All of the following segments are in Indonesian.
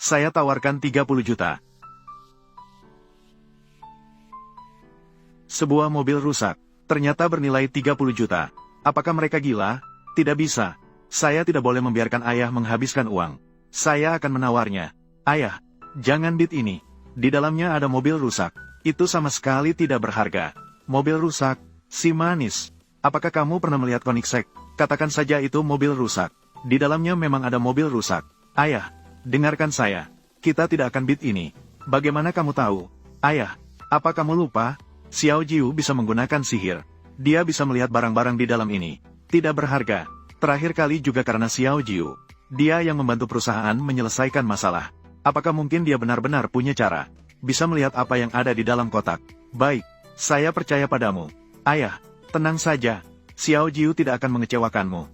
Saya tawarkan 30 juta. Sebuah mobil rusak, ternyata bernilai 30 juta. Apakah mereka gila? Tidak bisa. Saya tidak boleh membiarkan ayah menghabiskan uang. Saya akan menawarnya. Ayah, jangan bid ini. Di dalamnya ada mobil rusak. Itu sama sekali tidak berharga. Mobil rusak, si manis. Apakah kamu pernah melihat Koenigsegg? Katakan saja itu mobil rusak. Di dalamnya memang ada mobil rusak. Ayah, dengarkan saya. Kita tidak akan bid ini. Bagaimana kamu tahu? Ayah, apa kamu lupa? Xiao Jiu bisa menggunakan sihir. Dia bisa melihat barang-barang di dalam ini. Tidak berharga. Terakhir kali juga karena Xiao Jiu. Dia yang membantu perusahaan menyelesaikan masalah. Apakah mungkin dia benar-benar punya cara? Bisa melihat apa yang ada di dalam kotak. Baik, saya percaya padamu. Ayah, tenang saja. Xiao Jiu tidak akan mengecewakanmu.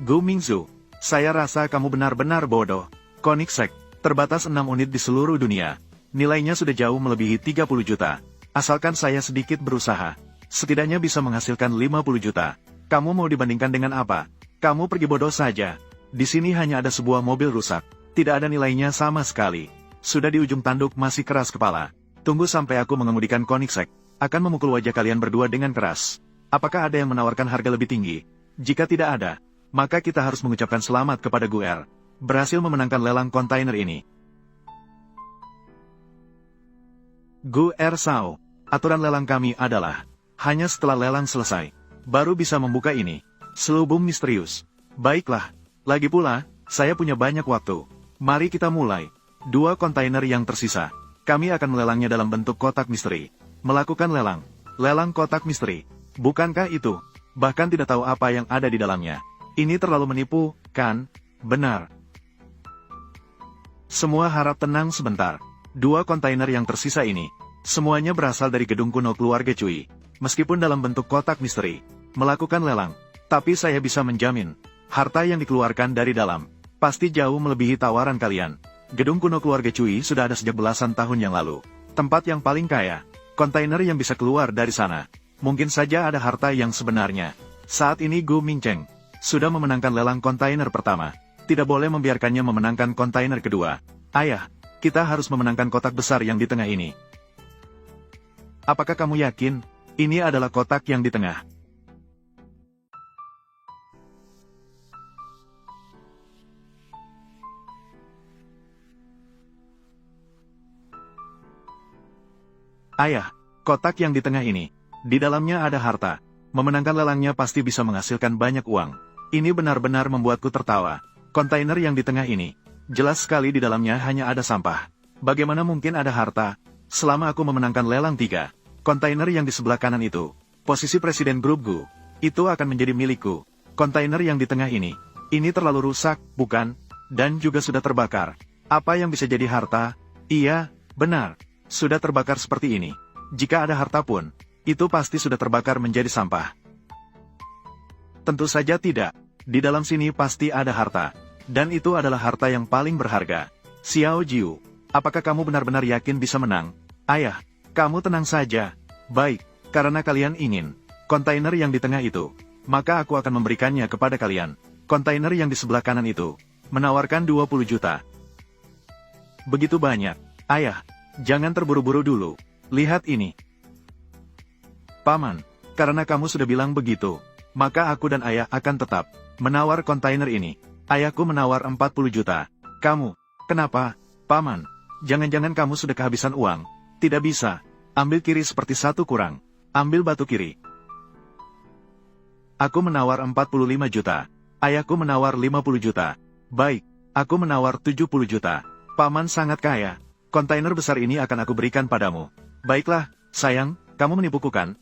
Gu Mingzhu, saya rasa kamu benar-benar bodoh. Koenigsegg, terbatas 6 unit di seluruh dunia. Nilainya sudah jauh melebihi 30 juta. Asalkan saya sedikit berusaha, setidaknya bisa menghasilkan 50 juta. Kamu mau dibandingkan dengan apa? Kamu pergi bodoh saja. Di sini hanya ada sebuah mobil rusak. Tidak ada nilainya sama sekali. Sudah di ujung tanduk masih keras kepala. Tunggu sampai aku mengemudikan Koenigsegg. Akan memukul wajah kalian berdua dengan keras. Apakah ada yang menawarkan harga lebih tinggi? Jika tidak ada, maka kita harus mengucapkan selamat kepada Guer. Berhasil memenangkan lelang kontainer ini. Guer Sao, aturan lelang kami adalah, hanya setelah lelang selesai, baru bisa membuka ini. Selubung misterius. Baiklah, lagi pula, saya punya banyak waktu. Mari kita mulai. 2 kontainer yang tersisa. Kami akan melelangnya dalam bentuk kotak misteri. Melakukan lelang. Lelang kotak misteri. Bukankah itu? Bahkan tidak tahu apa yang ada di dalamnya. Ini terlalu menipu, kan? Benar. Semua harap tenang sebentar. 2 kontainer yang tersisa ini, semuanya berasal dari gedung kuno keluarga Cui. Meskipun dalam bentuk kotak misteri. Melakukan lelang. Tapi saya bisa menjamin, harta yang dikeluarkan dari dalam, pasti jauh melebihi tawaran kalian. Gedung kuno keluarga Cui sudah ada sejak belasan tahun yang lalu. Tempat yang paling kaya. Kontainer yang bisa keluar dari sana. Mungkin saja ada harta yang sebenarnya. Saat ini Gu Mingcheng sudah memenangkan lelang kontainer pertama. Tidak boleh membiarkannya memenangkan kontainer kedua. Ayah, kita harus memenangkan kotak besar yang di tengah ini. Apakah kamu yakin? Ini adalah kotak yang di tengah. Ayah, kotak yang di tengah ini, di dalamnya ada harta. Memenangkan lelangnya pasti bisa menghasilkan banyak uang. Ini benar-benar membuatku tertawa. Kontainer yang di tengah ini, jelas sekali di dalamnya hanya ada sampah. Bagaimana mungkin ada harta? Selama aku memenangkan lelang 3, kontainer yang di sebelah kanan itu, posisi Presiden Grup Gu, itu akan menjadi milikku. Kontainer yang di tengah ini terlalu rusak, bukan? Dan juga sudah terbakar. Apa yang bisa jadi harta? Iya, benar. Sudah terbakar seperti ini. Jika ada harta pun, itu pasti sudah terbakar menjadi sampah. Tentu saja tidak. Di dalam sini pasti ada harta. Dan itu adalah harta yang paling berharga. Xiao Jiu, apakah kamu benar-benar yakin bisa menang? Ayah, kamu tenang saja. Baik, karena kalian ingin kontainer yang di tengah itu, maka aku akan memberikannya kepada kalian. Kontainer yang di sebelah kanan itu menawarkan 20 juta. Begitu banyak. Ayah, jangan terburu-buru dulu. Lihat ini. Paman, karena kamu sudah bilang begitu, maka aku dan ayah akan tetap menawar kontainer ini. Ayahku menawar 40 juta. Kamu, kenapa? Paman, jangan-jangan kamu sudah kehabisan uang. Tidak bisa. Ambil kiri seperti 1 kurang. Ambil batu kiri. Aku menawar 45 juta. Ayahku menawar 50 juta. Baik, aku menawar 70 juta. Paman sangat kaya. Kontainer besar ini akan aku berikan padamu. Baiklah, sayang, kamu menipuku kan?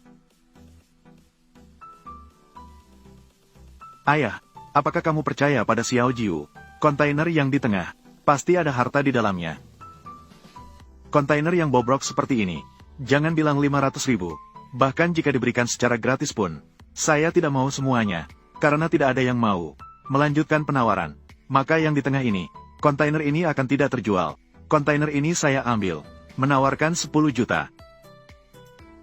Ayah, apakah kamu percaya pada Xiao Jiu? Kontainer yang di tengah, pasti ada harta di dalamnya. Kontainer yang bobrok seperti ini, jangan bilang 500 ribu. Bahkan jika diberikan secara gratis pun, saya tidak mau semuanya, karena tidak ada yang mau melanjutkan penawaran. Maka yang di tengah ini, kontainer ini akan tidak terjual. Kontainer ini saya ambil, menawarkan 10 juta.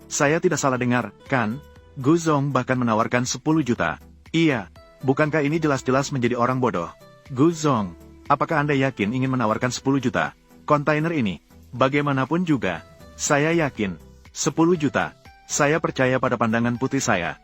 Saya tidak salah dengar, kan? Gu Zong bahkan menawarkan 10 juta. Iya, bukankah ini jelas-jelas menjadi orang bodoh? Gu Zong, apakah Anda yakin ingin menawarkan 10 juta kontainer ini? Bagaimanapun juga, saya yakin, 10 juta. Saya percaya pada pandangan putih saya.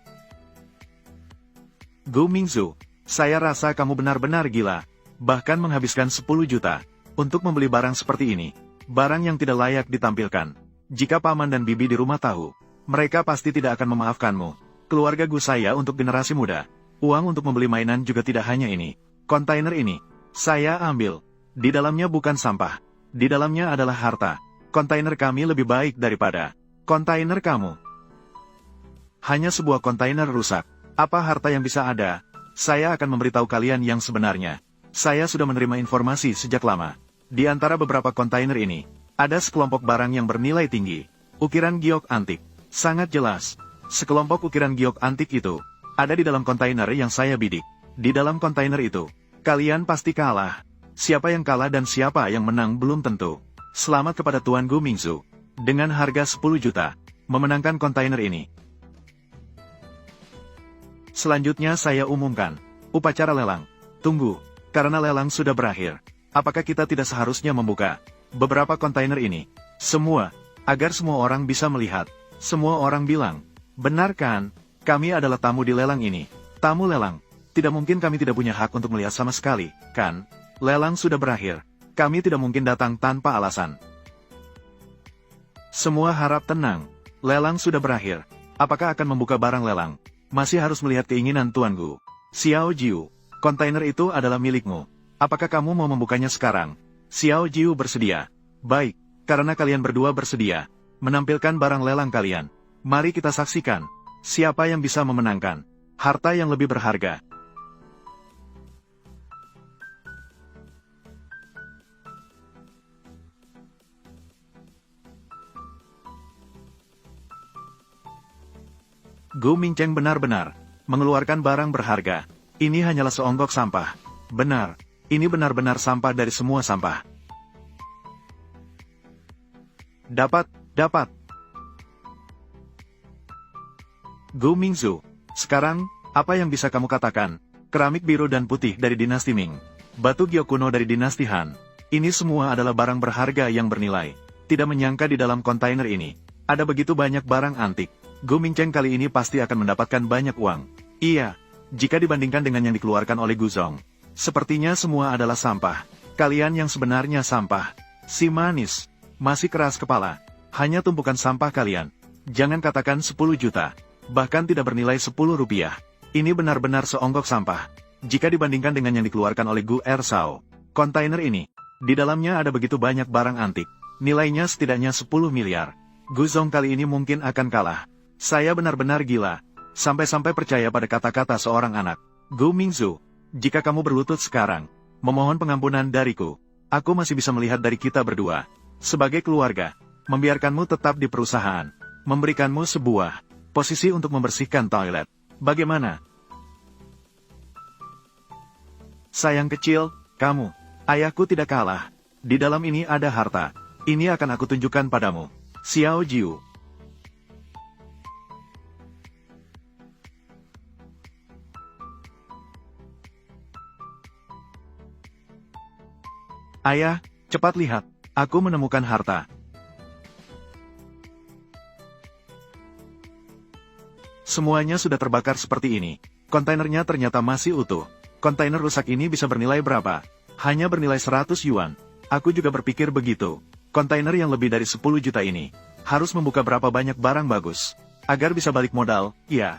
Gu Mingzu, saya rasa kamu benar-benar gila. Bahkan menghabiskan 10 juta untuk membeli barang seperti ini. Barang yang tidak layak ditampilkan. Jika paman dan bibi di rumah tahu, mereka pasti tidak akan memaafkanmu. Keluarga Gu saya untuk generasi muda. Uang untuk membeli mainan juga tidak hanya ini. Kontainer ini, saya ambil. Di dalamnya bukan sampah. Di dalamnya adalah harta. Kontainer kami lebih baik daripada kontainer kamu. Hanya sebuah kontainer rusak. Apa harta yang bisa ada? Saya akan memberitahu kalian yang sebenarnya. Saya sudah menerima informasi sejak lama. Di antara beberapa kontainer ini, ada sekelompok barang yang bernilai tinggi. Ukiran giok antik. Sangat jelas. Sekelompok ukiran giok antik itu ada di dalam kontainer yang saya bidik. Di dalam kontainer itu, kalian pasti kalah. Siapa yang kalah dan siapa yang menang belum tentu. Selamat kepada Tuan Gu Mingzu. Dengan harga 10 juta, memenangkan kontainer ini. Selanjutnya saya umumkan, upacara lelang. Tunggu, karena lelang sudah berakhir. Apakah kita tidak seharusnya membuka beberapa kontainer ini? Semua, agar semua orang bisa melihat. Semua orang bilang, benar kan? Kami adalah tamu di lelang ini. Tamu lelang. Tidak mungkin kami tidak punya hak untuk melihat sama sekali, kan? Lelang sudah berakhir. Kami tidak mungkin datang tanpa alasan. Semua harap tenang. Lelang sudah berakhir. Apakah akan membuka barang lelang? Masih harus melihat keinginan Tuan Gu. Xiao Jiu, kontainer itu adalah milikmu. Apakah kamu mau membukanya sekarang? Xiao Jiu bersedia. Baik, karena kalian berdua bersedia menampilkan barang lelang kalian. Mari kita saksikan, siapa yang bisa memenangkan harta yang lebih berharga. Gu Mingcheng benar-benar mengeluarkan barang berharga. Ini hanyalah seonggok sampah. Benar. Ini benar-benar sampah dari semua sampah. Dapat. Gu Mingzu, sekarang, apa yang bisa kamu katakan? Keramik biru dan putih dari dinasti Ming. Batu giok kuno dari dinasti Han. Ini semua adalah barang berharga yang bernilai. Tidak menyangka di dalam kontainer ini, ada begitu banyak barang antik. Gu Mingcheng kali ini pasti akan mendapatkan banyak uang. Iya, jika dibandingkan dengan yang dikeluarkan oleh Gu Zong. Sepertinya semua adalah sampah. Kalian yang sebenarnya sampah. Si manis. Masih keras kepala. Hanya tumpukan sampah kalian. Jangan katakan 10 juta. Bahkan tidak bernilai 10 rupiah. Ini benar-benar seonggok sampah. Jika dibandingkan dengan yang dikeluarkan oleh Gu Ersao. Kontainer ini. Di dalamnya ada begitu banyak barang antik. Nilainya setidaknya 10 miliar. Gu Zong kali ini mungkin akan kalah. Saya benar-benar gila. Sampai-sampai percaya pada kata-kata seorang anak. Gu Mingzu. Jika kamu berlutut sekarang, memohon pengampunan dariku. Aku masih bisa melihat dari kita berdua. Sebagai keluarga, membiarkanmu tetap di perusahaan. Memberikanmu sebuah posisi untuk membersihkan toilet. Bagaimana? Sayang kecil, kamu. Ayahku tidak kalah. Di dalam ini ada harta. Ini akan aku tunjukkan padamu. Xiao Jiu. Ayah, cepat lihat, aku menemukan harta. Semuanya sudah terbakar seperti ini. Kontainernya ternyata masih utuh. Kontainer rusak ini bisa bernilai berapa? Hanya bernilai 100 yuan. Aku juga berpikir begitu. Kontainer yang lebih dari 10 juta ini harus membuka berapa banyak barang bagus agar bisa balik modal, ya.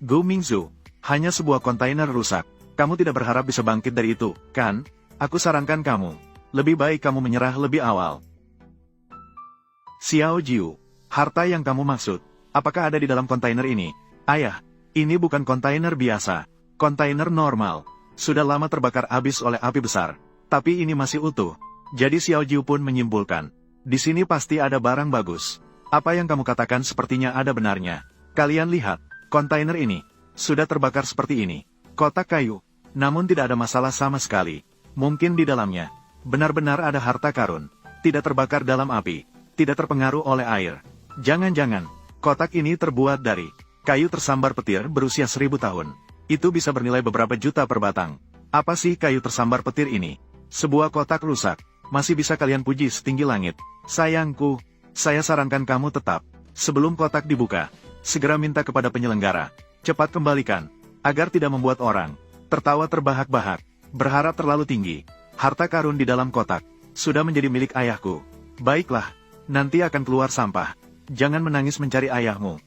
Gu Mingzu, hanya sebuah kontainer rusak. Kamu tidak berharap bisa bangkit dari itu, kan? Aku sarankan kamu, lebih baik kamu menyerah lebih awal. Xiao Jiu, harta yang kamu maksud, apakah ada di dalam kontainer ini? Ayah, ini bukan kontainer biasa, kontainer normal. Sudah lama terbakar habis oleh api besar, tapi ini masih utuh. Jadi Xiao Jiu pun menyimpulkan, di sini pasti ada barang bagus. Apa yang kamu katakan sepertinya ada benarnya. Kalian lihat, kontainer ini sudah terbakar seperti ini. Kotak kayu, namun tidak ada masalah sama sekali. Mungkin di dalamnya benar-benar ada harta karun. Tidak terbakar dalam api, tidak terpengaruh oleh air. Jangan-jangan, kotak ini terbuat dari kayu tersambar petir berusia 1000 tahun. Itu bisa bernilai beberapa juta per batang. Apa sih kayu tersambar petir ini? Sebuah kotak rusak. Masih bisa kalian puji setinggi langit. Sayangku, saya sarankan kamu tetap. Sebelum kotak dibuka, segera minta kepada penyelenggara. Cepat kembalikan, agar tidak membuat orang tertawa terbahak-bahak, berharap terlalu tinggi. Harta karun di dalam kotak sudah menjadi milik ayahku. Baiklah, nanti akan keluar sampah. Jangan menangis mencari ayahmu.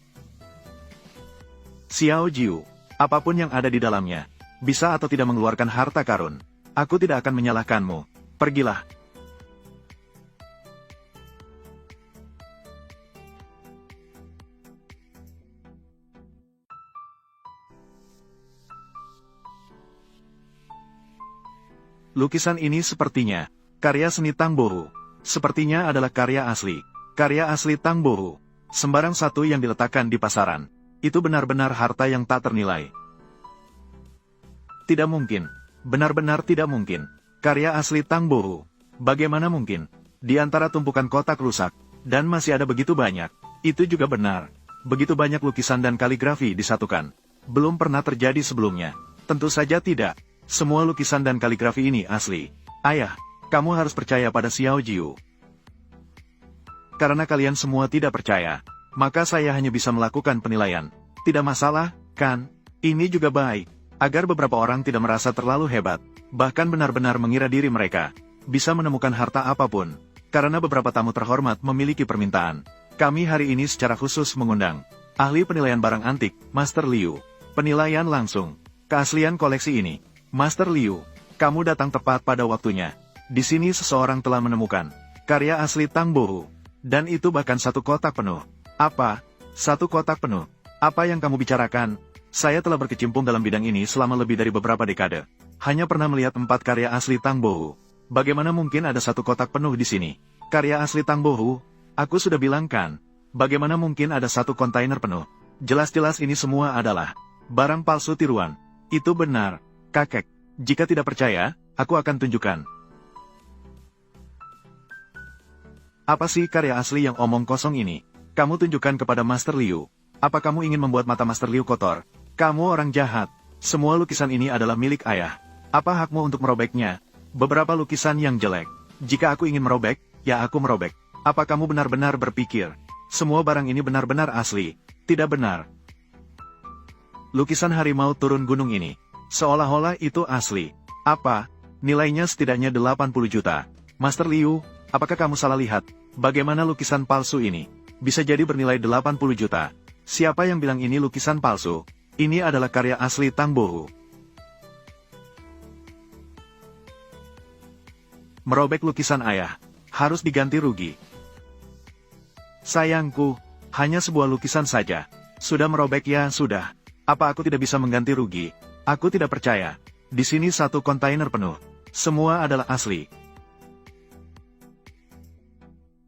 Xiao Jiu, apapun yang ada di dalamnya, bisa atau tidak mengeluarkan harta karun, aku tidak akan menyalahkanmu. Pergilah. Lukisan ini sepertinya karya seni Tang Bohu. Sepertinya adalah karya asli. Karya asli Tang Bohu. Sembarang satu yang diletakkan di pasaran. Itu benar-benar harta yang tak ternilai. Tidak mungkin. Benar-benar tidak mungkin. Karya asli Tang Bohu. Bagaimana mungkin? Di antara tumpukan kotak rusak, dan masih ada begitu banyak. Itu juga benar. Begitu banyak lukisan dan kaligrafi disatukan. Belum pernah terjadi sebelumnya. Tentu saja tidak. Semua lukisan dan kaligrafi ini asli. Ayah, kamu harus percaya pada Xiao Jiu. Karena kalian semua tidak percaya, maka saya hanya bisa melakukan penilaian. Tidak masalah, kan? Ini juga baik, agar beberapa orang tidak merasa terlalu hebat, bahkan benar-benar mengira diri mereka bisa menemukan harta apapun. Karena beberapa tamu terhormat memiliki permintaan, kami hari ini secara khusus mengundang ahli penilaian barang antik, Master Liu. Penilaian langsung. Keaslian koleksi ini. Master Liu, kamu datang tepat pada waktunya. Di sini seseorang telah menemukan karya asli Tang Bohu. Dan itu bahkan satu kotak penuh. Apa? Satu kotak penuh? Apa yang kamu bicarakan? Saya telah berkecimpung dalam bidang ini selama lebih dari beberapa dekade. Hanya pernah melihat 4 karya asli Tang Bohu. Bagaimana mungkin ada satu kotak penuh di sini? Karya asli Tang Bohu? Aku sudah bilang kan. Bagaimana mungkin ada satu kontainer penuh? Jelas-jelas ini semua adalah barang palsu tiruan. Itu benar. Kakek, jika tidak percaya, aku akan tunjukkan. Apa sih karya asli yang omong kosong ini? Kamu tunjukkan kepada Master Liu. Apa kamu ingin membuat mata Master Liu kotor? Kamu orang jahat. Semua lukisan ini adalah milik ayah. Apa hakmu untuk merobeknya? Beberapa lukisan yang jelek. Jika aku ingin merobek, ya aku merobek. Apa kamu benar-benar berpikir semua barang ini benar-benar asli? Tidak benar. Lukisan harimau turun gunung ini seolah-olah itu asli. Apa? Nilainya setidaknya 80 juta. Master Liu, apakah kamu salah lihat? Bagaimana lukisan palsu ini bisa jadi bernilai 80 juta? Siapa yang bilang ini lukisan palsu? Ini adalah karya asli Tang Bohu. Merobek lukisan ayah harus diganti rugi. Sayangku, hanya sebuah lukisan saja. Sudah merobek ya sudah. Apa aku tidak bisa mengganti rugi? Aku tidak percaya. Di sini satu kontainer penuh. Semua adalah asli.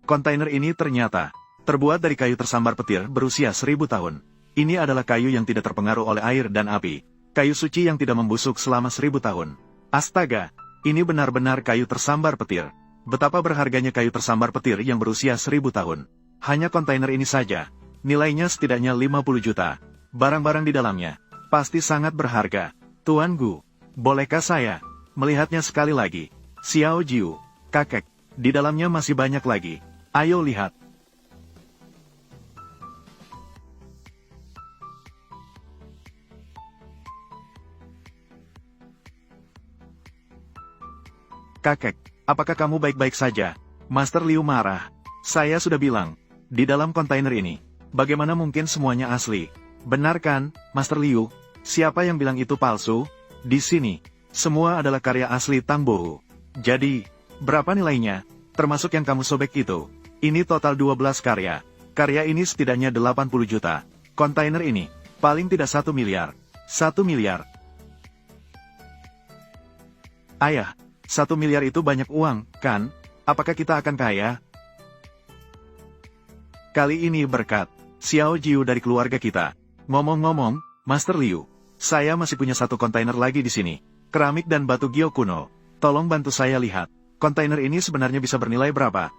Kontainer ini ternyata terbuat dari kayu tersambar petir berusia 1000 tahun. Ini adalah kayu yang tidak terpengaruh oleh air dan api. Kayu suci yang tidak membusuk selama 1000 tahun. Astaga, ini benar-benar kayu tersambar petir. Betapa berharganya kayu tersambar petir yang berusia 1000 tahun. Hanya kontainer ini saja. Nilainya setidaknya 50 juta. Barang-barang di dalamnya pasti sangat berharga. Tuan Gu, bolehkah saya melihatnya sekali lagi? Xiao Jiu, kakek, di dalamnya masih banyak lagi. Ayo lihat. Kakek, apakah kamu baik-baik saja? Master Liu marah. Saya sudah bilang, di dalam kontainer ini, bagaimana mungkin semuanya asli? Benar kan, Master Liu? Siapa yang bilang itu palsu? Di sini, semua adalah karya asli Tang Bohu. Jadi, berapa nilainya? Termasuk yang kamu sobek itu. Ini total 12 karya. Karya ini setidaknya 80 juta. Kontainer ini, paling tidak 1 miliar. 1 miliar. Ayah, 1 miliar itu banyak uang, kan? Apakah kita akan kaya? Kali ini berkat Xiao Jiu dari keluarga kita. Ngomong-ngomong, Master Liu, saya masih punya satu kontainer lagi di sini. Keramik dan batu gio kuno. Tolong bantu saya lihat. Kontainer ini sebenarnya bisa bernilai berapa?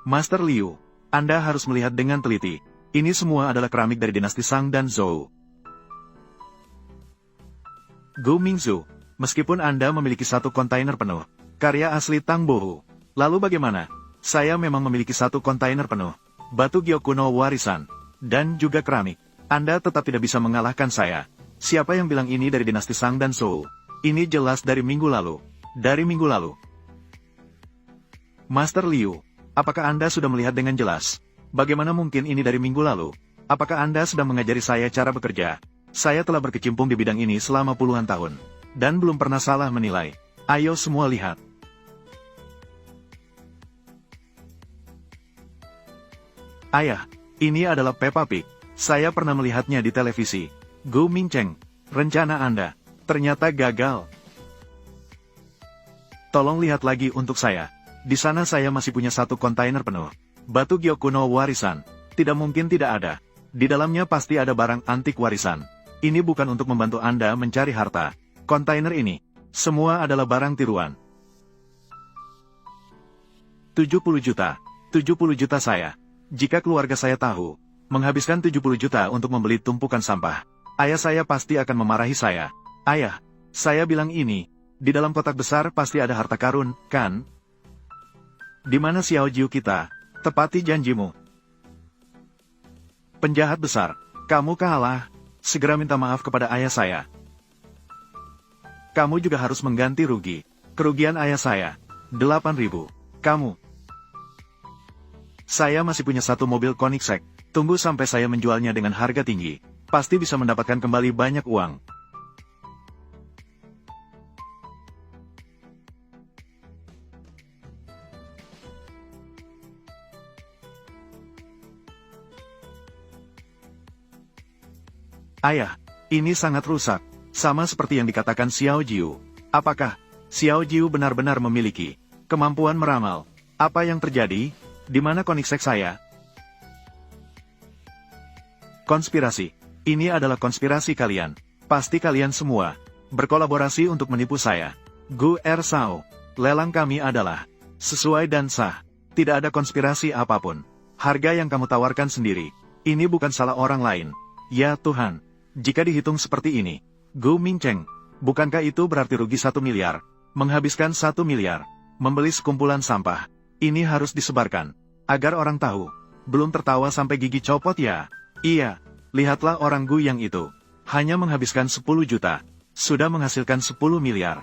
Master Liu, Anda harus melihat dengan teliti. Ini semua adalah keramik dari dinasti Shang dan Zhou. Gu Mingzhu, Meskipun Anda memiliki satu kontainer penuh, karya asli Tang Bohu. Lalu bagaimana? Saya memang memiliki satu kontainer penuh, batu giok kuno warisan, dan juga keramik. Anda tetap tidak bisa mengalahkan saya. Siapa yang bilang ini dari dinasti Shang dan Zhou? Ini jelas dari minggu lalu. Dari minggu lalu. Master Liu, apakah Anda sudah melihat dengan jelas? Bagaimana mungkin ini dari minggu lalu? Apakah Anda sedang mengajari saya cara bekerja? Saya telah berkecimpung di bidang ini selama puluhan tahun, dan belum pernah salah menilai. Ayo semua lihat. Ayah, ini adalah Peppa Pig. Saya pernah melihatnya di televisi. Gu Mingcheng, rencana Anda ternyata gagal. Tolong lihat lagi untuk saya. Di sana saya masih punya satu kontainer penuh. Batu giok kuno warisan. Tidak mungkin tidak ada. Di dalamnya pasti ada barang antik warisan. Ini bukan untuk membantu Anda mencari harta. Kontainer ini, semua adalah barang tiruan. 70 juta. 70 juta saya. Jika keluarga saya tahu, menghabiskan 70 juta untuk membeli tumpukan sampah, ayah saya pasti akan memarahi saya. Ayah, saya bilang ini, di dalam kotak besar pasti ada harta karun, kan? Di mana Xiao Jiu kita? Tepati janjimu. Penjahat besar, kamu kalah. Segera minta maaf kepada ayah saya. Kamu juga harus mengganti rugi. Kerugian ayah saya, 8.000. Kamu. Saya masih punya satu mobil Koenigsegg. Tunggu sampai saya menjualnya dengan harga tinggi. Pasti bisa mendapatkan kembali banyak uang. Ayah, ini sangat rusak. Sama seperti yang dikatakan Xiao Jiu. Apakah Xiao Jiu benar-benar memiliki kemampuan meramal? Apa yang terjadi? Di mana Koenigsegg saya? Konspirasi. Ini adalah konspirasi kalian. Pasti kalian semua berkolaborasi untuk menipu saya. Gu Ersao, lelang kami adalah sesuai dan sah. Tidak ada konspirasi apapun. Harga yang kamu tawarkan sendiri. Ini bukan salah orang lain. Ya Tuhan, jika dihitung seperti ini, Gu Mingcheng, bukankah itu berarti rugi 1 miliar? Menghabiskan 1 miliar, membeli sekumpulan sampah. Ini harus disebarkan, agar orang tahu. Belum tertawa sampai gigi copot ya? Iya, lihatlah orang Gu yang itu. Hanya menghabiskan 10 juta, sudah menghasilkan 10 miliar.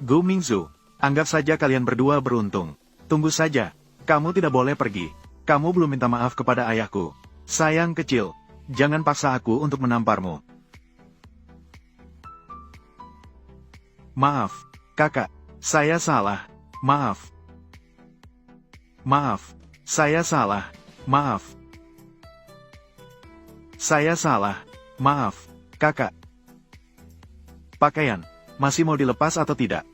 Gu Mingzu, anggap saja kalian berdua beruntung. Tunggu saja, kamu tidak boleh pergi. Kamu belum minta maaf kepada ayahku. Sayang kecil, jangan paksa aku untuk menamparmu. Maaf, kakak. Saya salah, maaf. Maaf, saya salah, maaf. Saya salah, maaf, kakak. Pakaian, masih mau dilepas atau tidak?